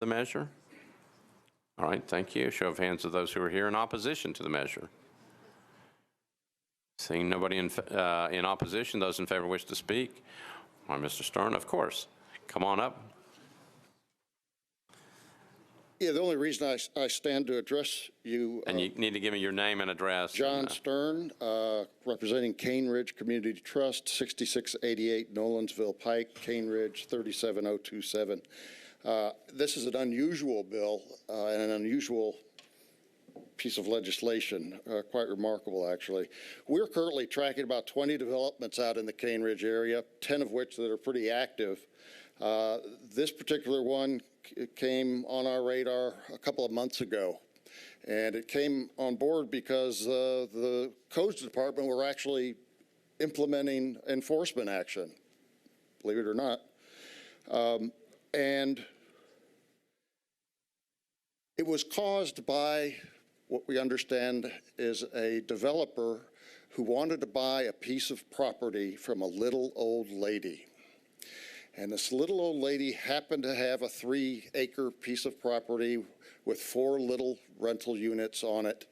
measure? All right, thank you. Show of hands of those who are here in opposition to the measure. Seeing nobody in opposition, those in favor wish to speak. Why, Mr. Stern, of course. Come on up. Yeah, the only reason I stand to address you. And you need to give me your name and address. John Stern, representing Cane Ridge Community Trust, 6688 Nolensville Pike, Cane Ridge 37027. This is an unusual bill and an unusual piece of legislation, quite remarkable, actually. We're currently tracking about 20 developments out in the Cane Ridge area, 10 of which that are pretty active. This particular one came on our radar a couple of months ago, and it came on board because the codes department were actually implementing enforcement action, believe it or not. And it was caused by what we understand is a developer who wanted to buy a piece of property from a little old lady. And this little old lady happened to have a 3-acre piece of property with 4 little rental units on it,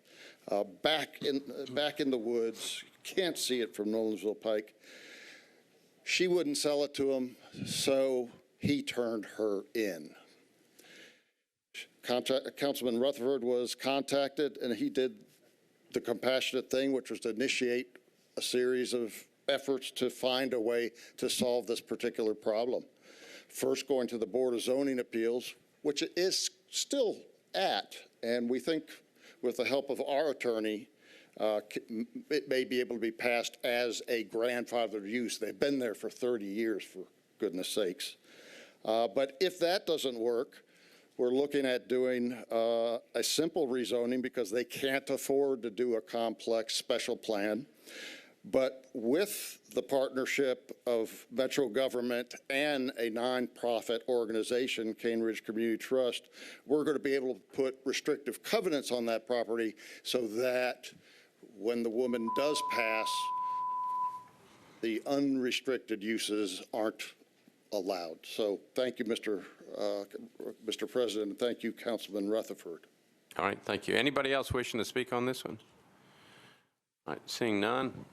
back in the woods. Can't see it from Nolensville Pike. She wouldn't sell it to him, so he turned her in. Councilman Rutherford was contacted, and he did the compassionate thing, which was to initiate a series of efforts to find a way to solve this particular problem. First, going to the Board of Zoning Appeals, which it is still at, and we think with the help of our attorney, it may be able to be passed as a grandfathered use. They've been there for 30 years, for goodness sakes. But if that doesn't work, we're looking at doing a simple rezoning because they can't afford to do a complex special plan. But with the partnership of Metro government and a nonprofit organization, Cane Ridge Community Trust, we're going to be able to put restrictive covenants on that property so that when the woman does pass, the unrestricted uses aren't allowed. So thank you, Mr. President, and thank you, Councilman Rutherford. All right, thank you. Anybody else wishing to speak on this one? All right, seeing none.